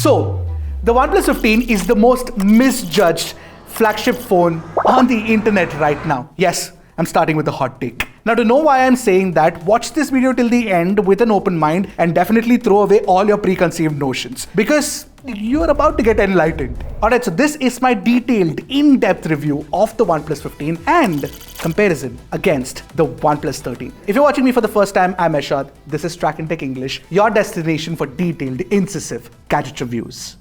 So, the OnePlus 15 is the most misjudged flagship phone on the internet right now. Yes, I'm starting with a hot take. Now, to know why I'm saying that, watch this video till the end with an open mind and definitely throw away all your preconceived notions, because you're about to get enlightened. Alright, so this is my detailed, in-depth review of the OnePlus 15 and comparison against the OnePlus 13. If you're watching me for the first time, I'm Ashad. This is Trakin Tech English, your destination for detailed, incisive gadget reviews.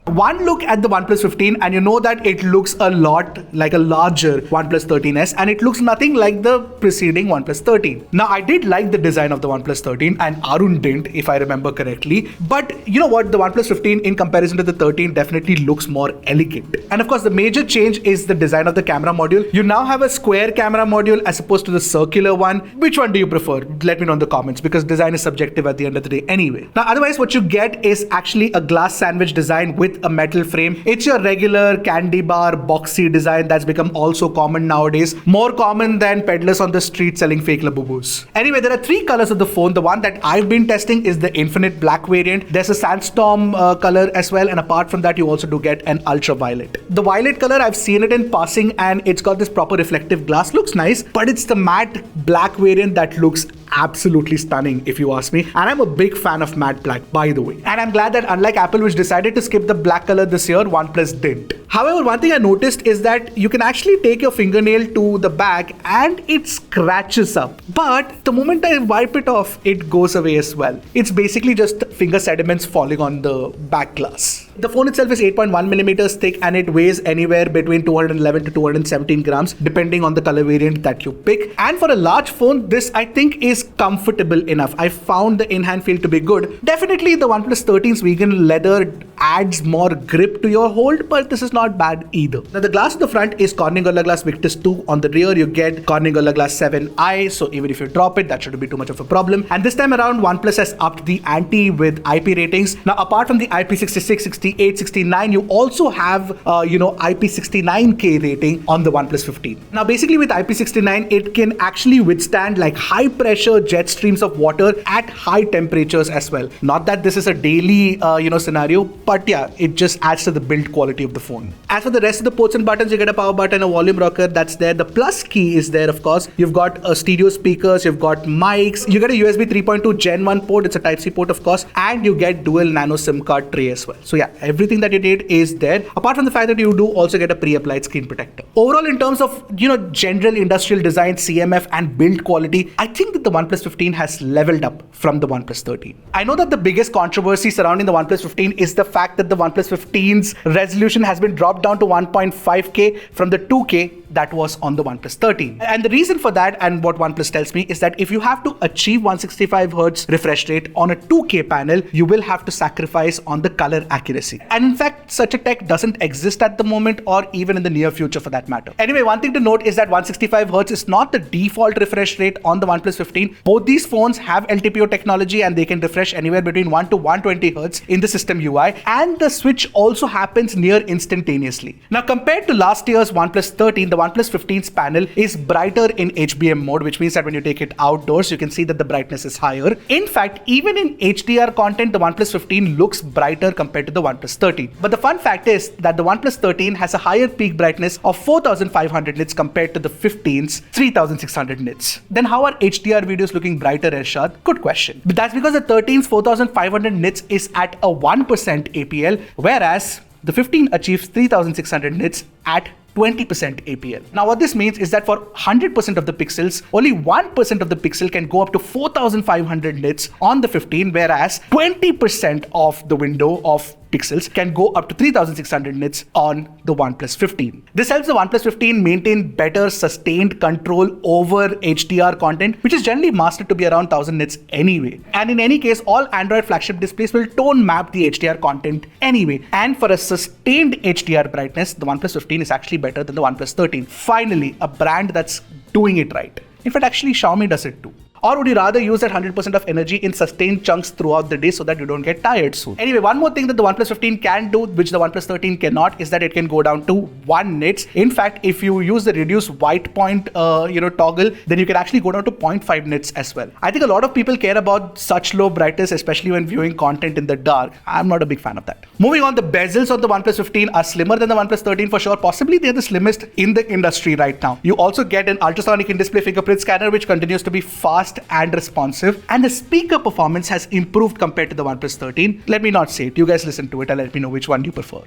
One look at the OnePlus 15 and you know that it looks a lot like a larger OnePlus 13s and it looks nothing like the preceding OnePlus 13. Now, I did like the design of the OnePlus 13 and Arun didn't, if I remember correctly. But you know what? The OnePlus 15 in comparison to the 13 definitely looks more elegant. And of course, the major change is the design of the camera module. You now have a square camera module as opposed to the circular one. Which one do you prefer? Let me know in the comments, because design is subjective at the end of the day anyway. Now, otherwise, what you get is actually a glass sandwich design with a metal frame. It's your regular candy bar boxy design that's become also common nowadays, more common than peddlers on the street selling fake labubus. Anyway, there are three colors of the phone. The one that I've been testing is the infinite black variant. There's a sandstorm color as well, and apart from that you also do get an ultraviolet. The violet color, I've seen it in passing and it's got this proper reflective glass, looks nice, but it's the matte black variant that looks absolutely stunning if you ask me, and I'm a big fan of matte black, by the way. And I'm glad that unlike Apple, which decided to skip the black color this year, OnePlus didn't. However, one thing I noticed is that you can actually take your fingernail to the back and it scratches up, but the moment I wipe it off, it goes away as well. It's basically just finger sediments falling on the back glass. The phone itself is 8.1 millimeters thick and it weighs anywhere between 211 to 217 grams depending on the color variant that you pick. And for a large phone, this I think is comfortable enough. I found the in-hand feel to be good. Definitely the OnePlus 13's vegan leather adds more grip to your hold, but this is not bad either. Now, the glass at the front is Corning Gorilla Glass Victus 2. On the rear, you get Corning Gorilla Glass 7i, so even if you drop it, that shouldn't be too much of a problem. And this time around, OnePlus has upped the ante with IP ratings. Now, apart from the IP66, 68, 69, you also have, IP69K rating on the OnePlus 15. Now, basically with IP69, it can actually withstand like high pressure jet streams of water at high temperatures as well. Not that this is a daily, scenario, but yeah, it just adds to the build quality of the phone. As for the rest of the ports and buttons, you get a power button, a volume rocker, that's there. The plus key is there, of course. You've got stereo speakers, you've got mics, you get a USB 3.2 Gen 1 port, it's a Type-C port, of course, and you get dual nano SIM card tray as well. So yeah, everything that you need is there, apart from the fact that you do also get a pre-applied screen protector. Overall, in terms of, general industrial design, CMF, and build quality, I think that the OnePlus 15 has leveled up from the OnePlus 13. I know that the biggest controversy surrounding the OnePlus 15 is the fact that the OnePlus 15's resolution has been dropped down to 1.5K from the 2K that was on the OnePlus 13. And the reason for that, and what OnePlus tells me, is that if you have to achieve 165Hz refresh rate on a 2K panel, you will have to sacrifice on the color accuracy. And in fact, such a tech doesn't exist at the moment, or even in the near future for that matter. Anyway, one thing to note is that 165Hz is not the default refresh rate on the OnePlus 15. Both these phones have LTPO technology and they can refresh anywhere between 1 to 120Hz in the system UI, and the switch also happens near instantaneously. Now, compared to last year's OnePlus 13, the OnePlus 15's panel is brighter in HBM mode, which means that when you take it outdoors, you can see that the brightness is higher. In fact, even in HDR content, the OnePlus 15 looks brighter compared to the OnePlus 13. But the fun fact is that the OnePlus 13 has a higher peak brightness of 4500 nits compared to the 15's 3600 nits. Then how are HDR videos looking brighter, Ershad? Good question. But that's because the 13's 4500 nits is at a 1% APL, whereas the 15 achieves 3600 nits at 20% APL. Now, what this means is that for 100% of the pixels, only 1% of the pixel can go up to 4500 nits on the 15, whereas 20% of the window of pixels can go up to 3600 nits on the OnePlus 15. This helps the OnePlus 15 maintain better sustained control over HDR content, which is generally mastered to be around 1000 nits anyway. And in any case, all Android flagship displays will tone map the HDR content anyway. And for a sustained HDR brightness, the OnePlus 15 is actually better than the OnePlus 13. Finally, a brand that's doing it right. In fact, actually, Xiaomi does it too. Or would you rather use that 100% of energy in sustained chunks throughout the day so that you don't get tired soon? Anyway, one more thing that the OnePlus 15 can do, which the OnePlus 13 cannot, is that it can go down to 1 nits. In fact, if you use the reduce white point toggle, then you can actually go down to 0.5 nits as well. I think a lot of people care about such low brightness, especially when viewing content in the dark. I'm not a big fan of that. Moving on, the bezels of the OnePlus 15 are slimmer than the OnePlus 13 for sure. Possibly they're the slimmest in the industry right now. You also get an ultrasonic in-display fingerprint scanner, which continues to be fast and responsive. And the speaker performance has improved compared to the OnePlus 13. Let me not say it. You guys listen to it and let me know which one you prefer.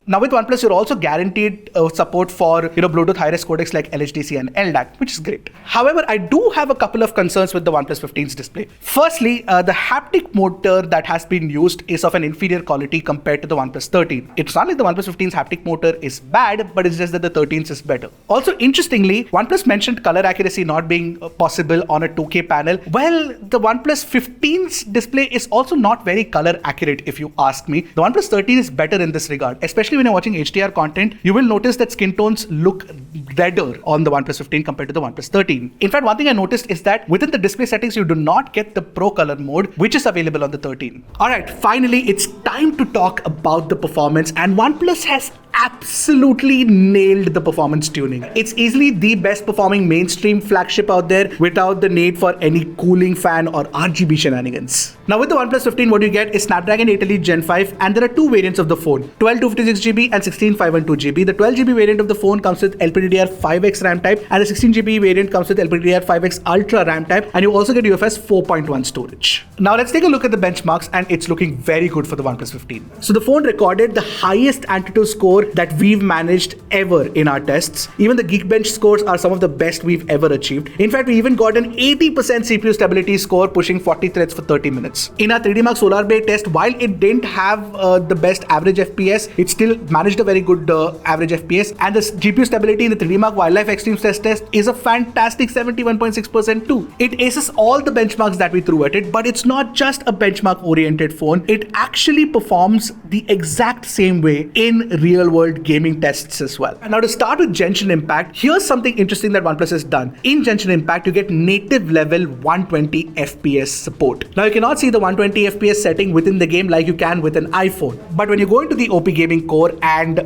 Now with OnePlus, you're also guaranteed support for Bluetooth high-res codecs like LHDC and LDAC, which is great. However, I do have a couple of concerns with the OnePlus 15's display. Firstly, the haptic motor that has been used is of an inferior quality compared to the OnePlus 13. It's not like the OnePlus 15's haptic motor is bad, but it's just that the 13's is better. Also, interestingly, OnePlus mentioned color accuracy not being possible on a 2K panel. Well, the OnePlus 15's display is also not very color accurate, if you ask me. The OnePlus 13 is better in this regard, especially when you're watching HDR content. You will notice that skin tones look redder on the OnePlus 15 compared to the OnePlus 13. In fact, one thing I noticed is that within the display settings, you do not get the Pro Color mode, which is available on the 13. Alright, finally, it's time to talk about the performance, and OnePlus has absolutely nailed the performance tuning. It's easily the best performing mainstream flagship out there without the need for any cooling fan or RGB shenanigans. Now with the OnePlus 15, what you get is Snapdragon 8 Elite Gen 5, and there are two variants of the phone, 12 256GB and 16 512 GB. The 12GB variant of the phone comes with LPDDR5X RAM type, and the 16GB variant comes with LPDDR5X Ultra RAM type, and you also get UFS 4.1 storage. Now let's take a look at the benchmarks, and it's looking very good for the OnePlus 15. So the phone recorded the highest Antutu score that we've managed ever in our tests. Even the Geekbench scores are some of the best we've ever achieved. In fact, we even got an 80% CPU stability score, pushing 40 threads for 30 minutes. In our 3D Mark Solar Bay test, while it didn't have the best average FPS, it still managed a very good average FPS, and the GPU stability in the 3D Mark Wildlife Extreme Stress test is a fantastic 71.6% too. It aces all the benchmarks that we threw at it, but it's not just a benchmark oriented phone. It actually performs the exact same way in real world gaming tests as well. And now to start with Genshin Impact, here's something interesting that OnePlus has done. In Genshin Impact, you get native level 120 FPS support. Now you cannot see the 120 FPS setting within the game like you can with an iPhone. But when you go into the OP Gaming Core and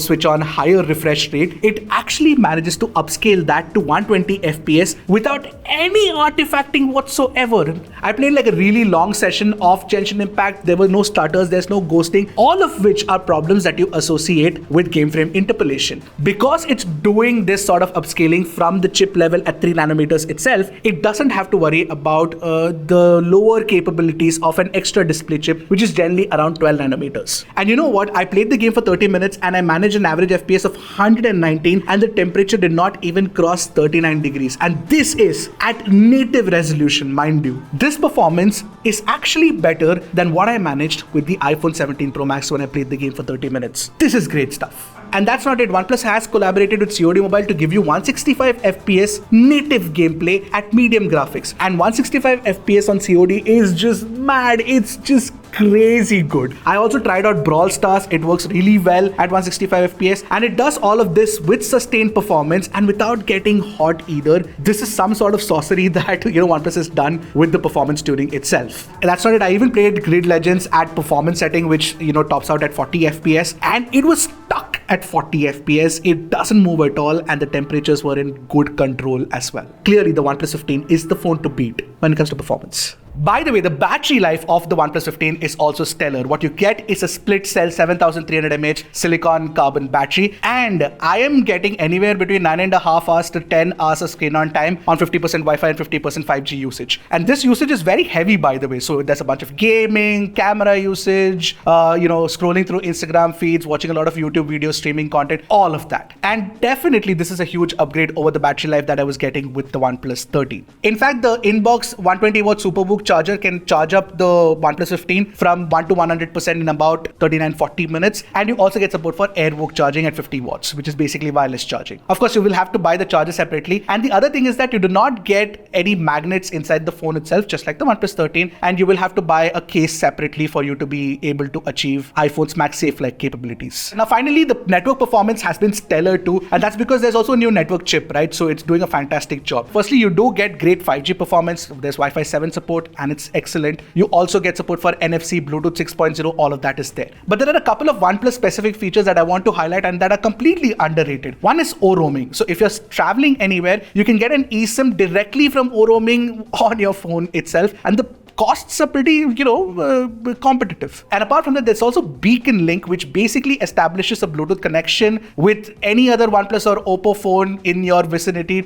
switch on higher refresh rate, it actually manages to upscale that to 120 FPS without any artifacting whatsoever. I played like a really long session of Genshin Impact. There were no stutters, there's no ghosting, all of which are problems that you associate with game frame interpolation. Because it's doing this sort of upscaling from the chip level at 3 nanometers itself, it doesn't have to worry about the lower capabilities of an extra display chip, which is generally around 12 nanometers. And you know what? I played the game for 30 minutes and I managed an average FPS of 119, and the temperature did not even cross 39 degrees. And this is at native resolution, mind you. This performance is actually better than what I managed with the iPhone 17 Pro Max when I played the game for 30 minutes. This is great stuff. And that's not it. OnePlus has collaborated with COD Mobile to give you 165 FPS native gameplay at medium graphics. And 165 FPS on COD is just mad. It's just crazy good. I also tried out Brawl Stars. It works really well at 165 FPS, and it does all of this with sustained performance and without getting hot either. This is some sort of sorcery that OnePlus has done with the performance tuning itself. And that's not it. I even played Grid Legends at performance setting, which tops out at 40 FPS, and it was stuck at 40 FPS. It doesn't move at all, and the temperatures were in good control as well. Clearly, the OnePlus 15 is the phone to beat when it comes to performance. By the way, the battery life of the OnePlus 15 is also stellar. What you get is a split cell 7300 mAh silicon carbon battery, and I am getting anywhere between 9.5 hours to 10 hours of screen on time on 50% Wi-Fi and 50% 5G usage. And this usage is very heavy, by the way. So there's a bunch of gaming, camera usage, scrolling through Instagram feeds, watching a lot of YouTube videos, streaming content, all of that. And definitely this is a huge upgrade over the battery life that I was getting with the OnePlus 13. In fact, the inbox 120 watt Superbook charger can charge up the OnePlus 15 from 1 to 100% in about 39-40 minutes. And you also get support for AirWalk charging at 50 watts, which is basically wireless charging. Of course, you will have to buy the charger separately. And the other thing is that you do not get any magnets inside the phone itself, just like the OnePlus 13. And you will have to buy a case separately for you to be able to achieve iPhone's MagSafe-like capabilities. Now, finally, the network performance has been stellar too. And that's because there's also a new network chip, right? So it's doing a fantastic job. Firstly, you do get great 5G performance. There's Wi-Fi 7 support and it's excellent. You also get support for NFC, Bluetooth 6.0, all of that is there. But there are a couple of OnePlus specific features that I want to highlight and that are completely underrated. One is O roaming. So if you're traveling anywhere, you can get an eSIM directly from O roaming on your phone itself. And the costs are pretty, competitive. And apart from that, there's also Beacon Link, which basically establishes a Bluetooth connection with any other OnePlus or Oppo phone in your vicinity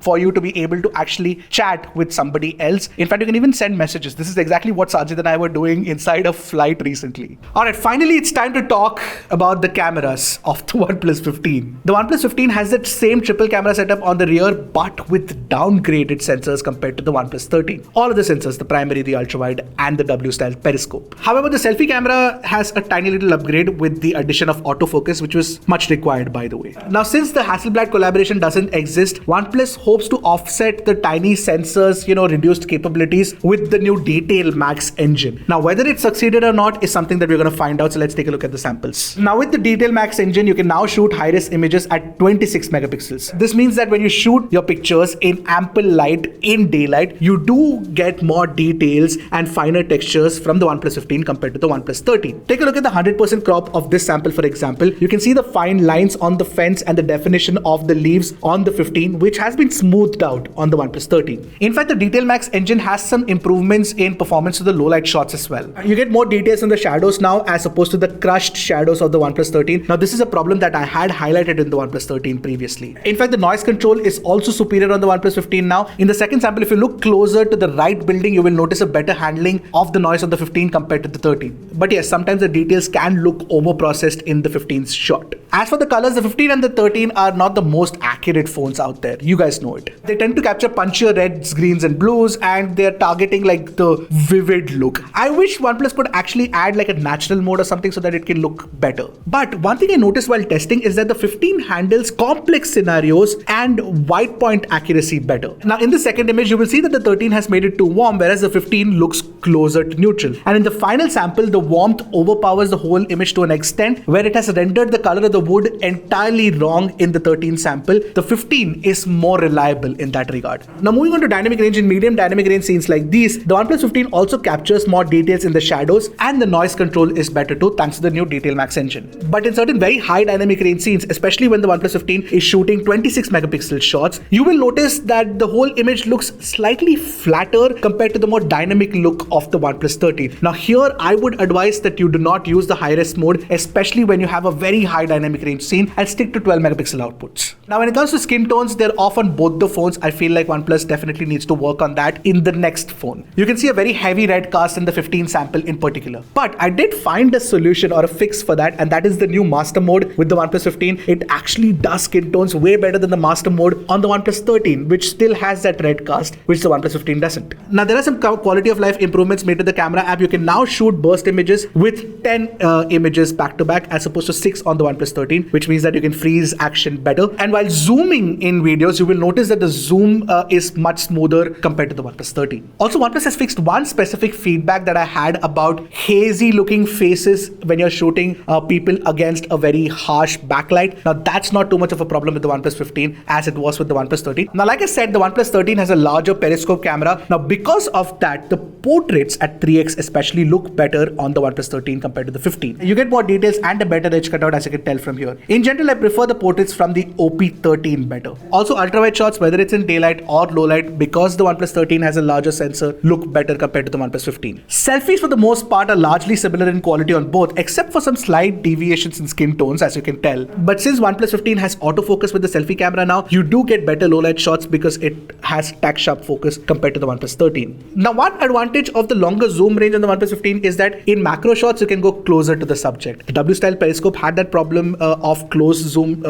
for you to be able to actually chat with somebody else. In fact, you can even send messages. This is exactly what Sajid and I were doing inside a flight recently. All right, finally, it's time to talk about the cameras of the OnePlus 15. The OnePlus 15 has that same triple camera setup on the rear, but with downgraded sensors compared to the OnePlus 13. All of the sensors, the primary, the ultra-wide and the W-style periscope. However, the selfie camera has a tiny little upgrade with the addition of autofocus, which was much required, by the way. Now, since the Hasselblad collaboration doesn't exist, OnePlus hopes to offset the tiny sensors, reduced capabilities with the new Detail Max engine. Now, whether it succeeded or not is something that we're going to find out. So let's take a look at the samples. Now, with the Detail Max engine, you can now shoot high-res images at 26 megapixels. This means that when you shoot your pictures in ample light, in daylight, you do get more details and finer textures from the OnePlus 15 compared to the OnePlus 13. Take a look at the 100% crop of this sample, for example. You can see the fine lines on the fence and the definition of the leaves on the 15, which has been smoothed out on the OnePlus 13. In fact, the Detail Max engine has some improvements in performance to the low light shots as well. You get more details in the shadows now as opposed to the crushed shadows of the OnePlus 13. Now, this is a problem that I had highlighted in the OnePlus 13 previously. In fact, the noise control is also superior on the OnePlus 15 now. In the second sample, if you look closer to the right building, you will notice a better handling of the noise on the 15 compared to the 13. But yes, sometimes the details can look over-processed in the 15's shot. As for the colors, the 15 and the 13 are not the most accurate phones out there. You guys know it. They tend to capture punchier reds, greens and blues, and they're targeting like the vivid look. I wish OnePlus could actually add like a natural mode or something so that it can look better. But one thing I noticed while testing is that the 15 handles complex scenarios and white point accuracy better. Now, in the second image, you will see that the 13 has made it too warm, whereas the 15 looks closer to neutral. And in the final sample, the warmth overpowers the whole image to an extent where it has rendered the color of the wood entirely wrong in the 13 sample. The 15 is more reliable in that regard. Now, moving on to dynamic range. In medium dynamic range scenes like these, the OnePlus 15 also captures more details in the shadows and the noise control is better too, thanks to the new Detail Max engine. But in certain very high dynamic range scenes, especially when the OnePlus 15 is shooting 26 megapixel shots, you will notice that the whole image looks slightly flatter compared to the more dynamic look of the OnePlus 13. Now, here I would advise that you do not use the high-res mode, especially when you have a very high dynamic range scene, and stick to 12 megapixel outputs. Now, when it comes to skin tones, they're off on both the phones. I feel like OnePlus definitely needs to work on that in the next phone. You can see a very heavy red cast in the 15 sample in particular. But I did find a solution or a fix for that, and that is the new master mode with the OnePlus 15. It actually does skin tones way better than the master mode on the OnePlus 13, which still has that red cast, which the OnePlus 15 doesn't. Now, there are some quality of life improvements made to the camera app. You can now shoot burst images with 10 images back to back as opposed to 6 on the OnePlus 13, which means that you can freeze action better. And while zooming in videos, you will notice that the zoom is much smoother compared to the OnePlus 13. Also, OnePlus has fixed one specific feedback that I had about hazy looking faces when you're shooting people against a very harsh backlight. Now, that's not too much of a problem with the OnePlus 15 as it was with the OnePlus 13. Now, like I said, the OnePlus 13 has a larger periscope camera. Now, because of that, the portraits at 3x especially look better on the OnePlus 13 compared to the 15. You get more details and a better edge cutout, as you can tell from here. In general, I prefer the portraits from the OP13 better. Also, ultra-wide shots, whether it's in daylight or low light, because the OnePlus 13 has a larger sensor, look better compared to the OnePlus 15. Selfies, for the most part, are largely similar in quality on both, except for some slight deviations in skin tones, as you can tell. But since OnePlus 15 has autofocus with the selfie camera now, you do get better low light shots because it has tack sharp focus compared to the OnePlus 13. Now, one advantage of the longer zoom range on the OnePlus 15 is that in macro shots, you can go closer to the subject. The W-style periscope had that problem of close zoom,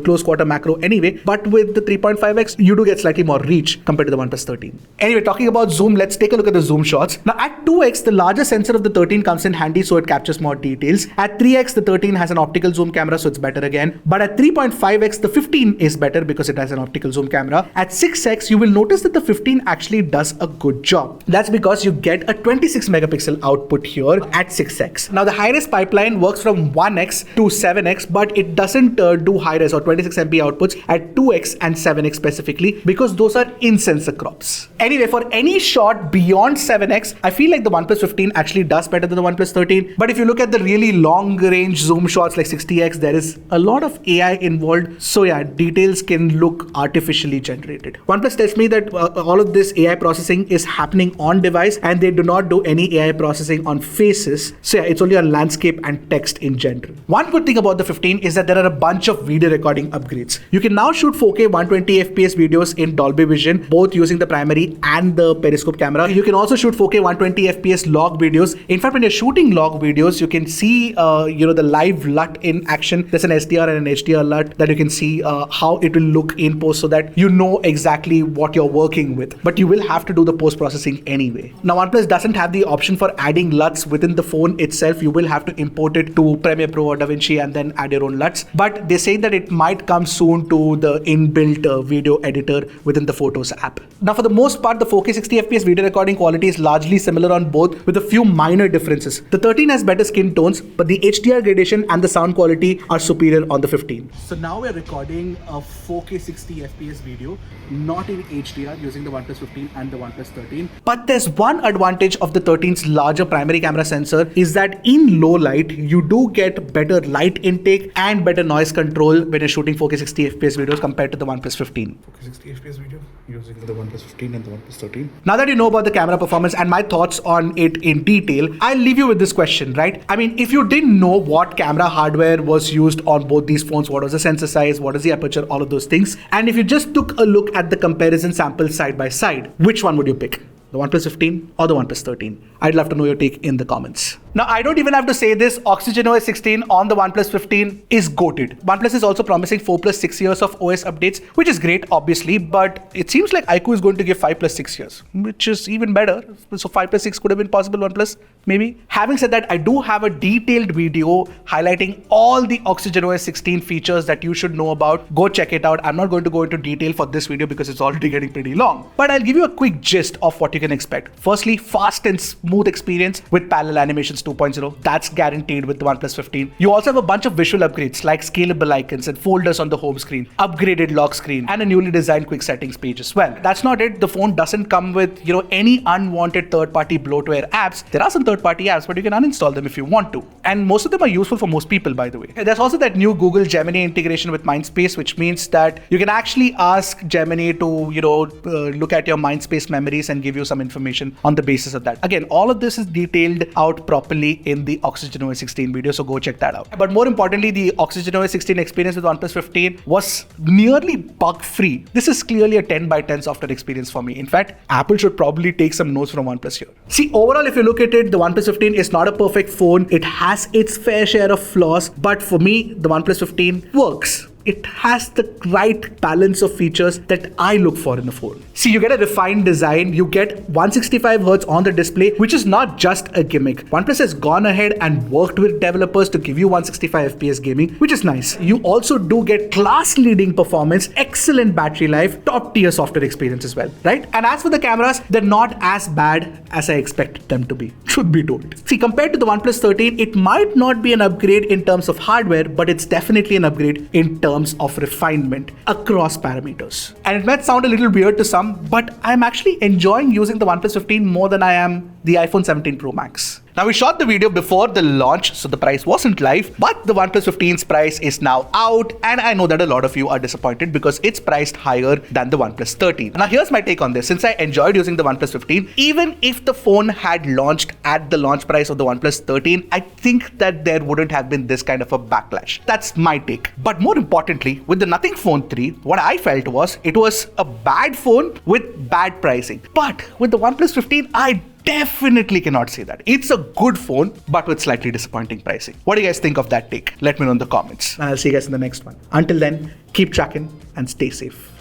close quarter macro anyway. But with the 3.5x, you do get slightly more reach compared to the OnePlus 13. Anyway, talking about zoom, let's take a look at the zoom shots. Now at 2x, the larger sensor of the 13 comes in handy, so it captures more details. At 3x, the 13 has an optical zoom camera, so it's better again. But at 3.5x, the 15 is better because it has an optical zoom camera. At 6x, you will notice that the 15 actually does a good job. That's because you get a 26 megapixel output here at 6x. Now the high-res pipeline works from 1x to 7x, but it doesn't do high-res or 26 MP outputs at 2x and 7x specifically because those are in-sensor crops. Anyway, for any shot beyond 7x, I feel like the OnePlus 15 actually does better than the OnePlus 13. But if you look at the really long-range zoom shots like 60x, there is a lot of AI involved. So yeah, details can look artificially generated. OnePlus tells me that all of this AI processing is happening on device and they do not do any AI processing on faces. So yeah, it's only on landscape and text in general. One good thing about the 15 is that there are a bunch of video recording upgrades. You can now shoot 4K 120 FPS videos in Dolby Vision, both using the primary and the periscope camera. You can also shoot 4K 120 FPS log videos. In fact, when you're shooting log videos, you can see the live LUT in action. There's an SDR and an HDR LUT that you can see how it will look in post so that you know exactly what you're working with. But you will have to do the post-processing anyway. Now, OnePlus doesn't have the option for adding LUTs within the phone itself. You will have to import it to Premiere Pro or DaVinci and then add your own LUTs. But they say that it might come soon to the inbuilt video editor within the Photos app. Now, for the most part, the 4K 60 FPS video recording quality is largely similar on both with a few minor differences. The 13 has better skin tones, but the HDR gradation and the sound quality are superior on the 15. So now we're recording a 4K 60 FPS video, not in HDR, using the OnePlus 15 and the OnePlus 13. But there's one advantage of the 13's larger primary camera sensor is that in low light, you do get better light intake and better noise control when you're shooting 4K 60 FPS videos compared to the OnePlus 15. 4K 60 FPS video using the OnePlus 15 and the OnePlus 13. Now that you know about the camera performance and my thoughts on it in detail, I'll leave you with this question, right? I mean, if you didn't know what camera hardware was used on both these phones, what was the sensor size, what is the aperture, all of those things, and if you just took a look at the comparison samples side by side, which one would you pick? The OnePlus 15 or the OnePlus 13? I'd love to know your take in the comments. Now, I don't even have to say this, OxygenOS 16 on the OnePlus 15 is goated. OnePlus is also promising 4 plus 6 years of OS updates, which is great, obviously, but it seems like iQOO is going to give 5 plus 6 years, which is even better. So 5 plus 6 could have been possible, OnePlus, maybe. Having said that, I do have a detailed video highlighting all the OxygenOS 16 features that you should know about. Go check it out. I'm not going to go into detail for this video because it's already getting pretty long, but I'll give you a quick gist of what you can expect. Firstly, fast and smooth experience with parallel animations 2.0. That's guaranteed with the OnePlus 15. You also have a bunch of visual upgrades like scalable icons and folders on the home screen, upgraded lock screen, and a newly designed quick settings page as well. That's not it. The phone doesn't come with, any unwanted third-party bloatware apps. There are some third-party apps, but you can uninstall them if you want to. And most of them are useful for most people, by the way. There's also that new Google Gemini integration with Mindspace, which means that you can actually ask Gemini to, look at your Mindspace memories and give you some information on the basis of that. Again, all of this is detailed out properly in the OxygenOS 16 video, so go check that out. But more importantly, the OxygenOS 16 experience with OnePlus 15 was nearly bug-free. This is clearly a 10 by 10 software experience for me. In fact, Apple should probably take some notes from OnePlus here. See, overall, if you look at it, the OnePlus 15 is not a perfect phone. It has its fair share of flaws, but for me, the OnePlus 15 works. It has the right balance of features that I look for in a phone. See, you get a refined design, you get 165Hz on the display, which is not just a gimmick. OnePlus has gone ahead and worked with developers to give you 165 FPS gaming, which is nice. You also do get class-leading performance, excellent battery life, top-tier software experience as well, right? And as for the cameras, they're not as bad as I expected them to be, truth be told. See, compared to the OnePlus 13, it might not be an upgrade in terms of hardware, but it's definitely an upgrade in terms of refinement across parameters. And it might sound a little weird to some, but I'm actually enjoying using the OnePlus 15 more than I am the iPhone 17 Pro Max. Now, we shot the video before the launch, so the price wasn't live, but the OnePlus 15's price is now out, and I know that a lot of you are disappointed because it's priced higher than the OnePlus 13. Now, here's my take on this. Since I enjoyed using the OnePlus 15, even if the phone had launched at the launch price of the OnePlus 13, I think that there wouldn't have been this kind of a backlash. That's my take. But more importantly, with the Nothing Phone 3, what I felt was it was a bad phone with bad pricing. But with the OnePlus 15, I definitely cannot say that. It's a good phone, but with slightly disappointing pricing. What do you guys think of that take? Let me know in the comments. And I'll see you guys in the next one. Until then, keep tracking and stay safe.